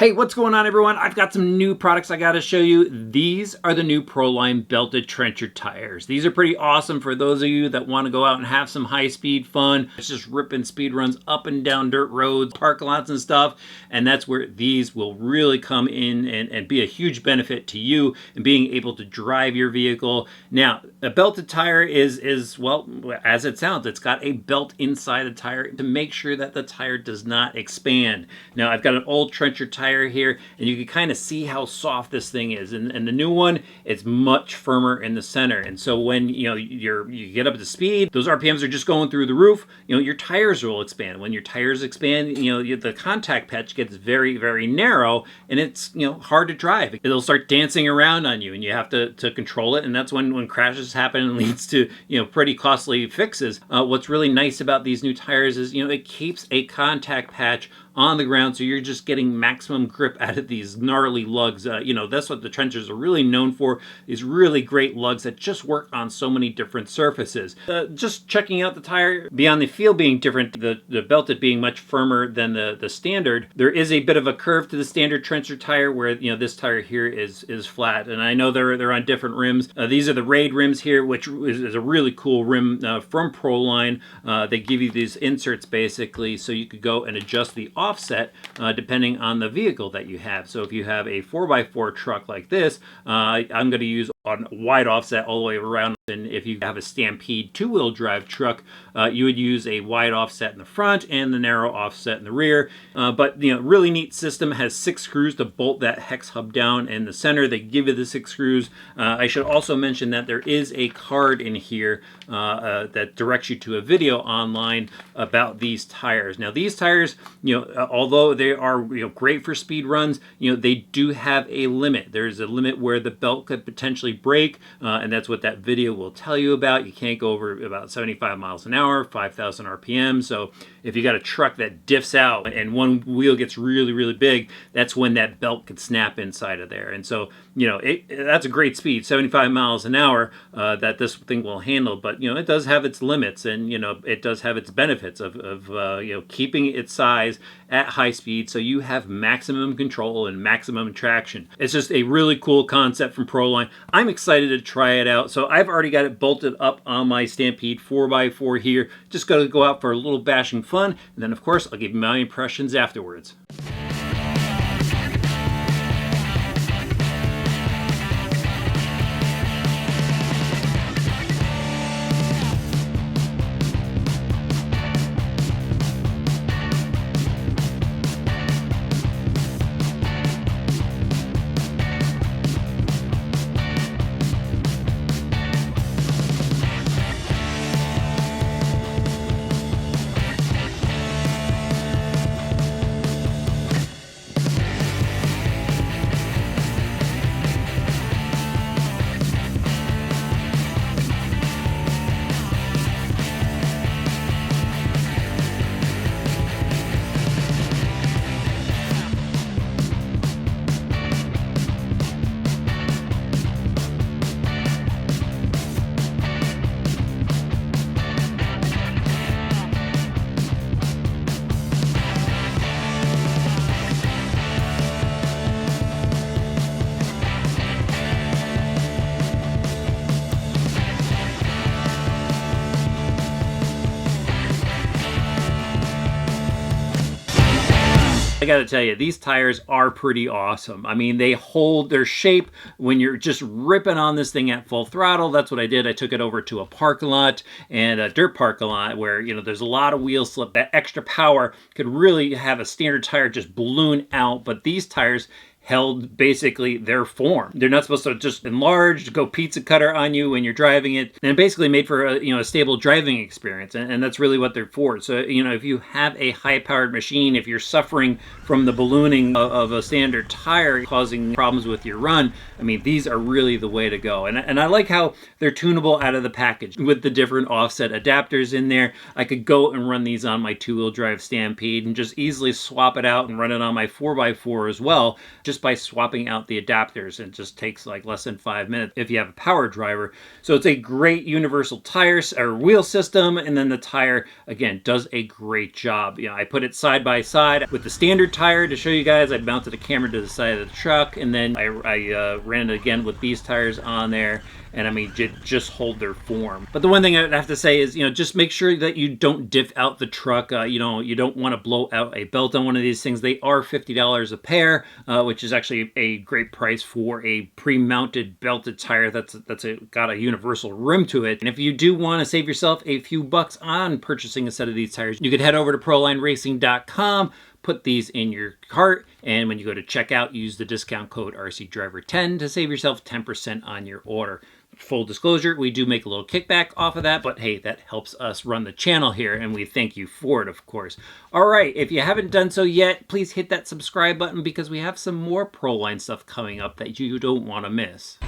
Hey, what's going on everyone? I've got some new products I gotta show you. These are the new Proline belted trencher tires. These are pretty awesome for those of you that wanna go out and have some high speed fun. It's just ripping speed runs up and down dirt roads, parking lots and stuff. And that's where these will really come in and be a huge benefit to you in being able to drive your vehicle. Now, a belted tire is well, as it sounds, it's got a belt inside the tire to make sure that the tire does not expand. Now, I've got an old trencher tire here, and you can kind of see how soft this thing is, and the new one, it's much firmer in the center. And so when you get up to speed, those RPMs are just going through the roof. Your tires will expand. When your tires expand, the contact patch gets very, very narrow, and it's hard to drive. It'll start dancing around on you, and you have to control it. And that's when crashes happen and leads to pretty costly fixes. What's really nice about these new tires is it keeps a contact patch on the ground, so you're just getting maximum grip out of these gnarly lugs. That's what the trenchers are really known for, is really great lugs that just work on so many different surfaces. Just checking out the tire, beyond the feel being different, the belted being much firmer than the standard, there is a bit of a curve to the standard trencher tire where this tire here is flat. And I know they're on different rims. These are the Raid rims here, which is a really cool rim from Proline. They give you these inserts basically, so you could go and adjust the offset depending on the vehicle that you have. So if you have a 4x4 truck like this, I'm going to use a wide offset all the way around. And if you have a Stampede two-wheel drive truck, you would use a wide offset in the front and the narrow offset in the rear. But really neat system. It has 6 screws to bolt that hex hub down in the center. They give you the 6 screws. I should also mention that there is a card in here that directs you to a video online about these tires. Now these tires, although they are great for speed runs, they do have a limit. There's a limit where the belt could potentially break, and that's what that video will tell you about. You can't go over about 75 miles an hour, 5,000 RPM. So if you got a truck that diffs out and one wheel gets really, really big, that's when that belt could snap inside of there. And so, that's a great speed, 75 miles an hour, that this thing will handle. But, it does have its limits, and, it does have its benefits of keeping its size at high speed, so you have maximum control and maximum traction. It's just a really cool concept from Proline. I'm excited to try it out. So I've already got it bolted up on my Stampede 4x4 here. Just got to go out for a little bashing fun, and then of course I'll give you my impressions afterwards. I gotta tell you, these tires are pretty awesome. I mean, they hold their shape when you're just ripping on this thing at full throttle. That's what I did. I took it over to a parking lot, and a dirt parking lot where, there's a lot of wheel slip. That extra power could really have a standard tire just balloon out, but these tires held basically their form. They're not supposed to just enlarge, go pizza cutter on you when you're driving it, and basically made for a stable driving experience, and that's really what they're for. So if you have a high-powered machine, if you're suffering from the ballooning of a standard tire causing problems with your run, I mean, these are really the way to go. And I like how they're tunable out of the package with the different offset adapters in there. I could go and run these on my two-wheel drive Stampede and just easily swap it out and run it on my 4x4 as well. Just just by swapping out the adapters. It just takes like less than 5 minutes if you have a power driver. So it's a great universal tire or wheel system, and then the tire, again, does a great job. You know, I put it side by side with the standard tire to show you guys. I mounted a camera to the side of the truck, and then I ran it again with these tires on there, and I mean, just hold their form. But the one thing I'd have to say is, you know, just make sure that you don't diff out the truck. You know, you don't want to blow out a belt on one of these things. They are $50 a pair, which is actually a great price for a pre-mounted belted tire that's got a universal rim to it. And if you do want to save yourself a few bucks on purchasing a set of these tires, you could head over to ProLineRacing.com, put these in your cart, and when you go to checkout, use the discount code RCDriver10 to save yourself 10% on your order. Full disclosure, we do make a little kickback off of that, but hey, that helps us run the channel here, and we thank you for it, of course. All right, if you haven't done so yet, please hit that subscribe button because we have some more ProLine stuff coming up that you don't want to miss.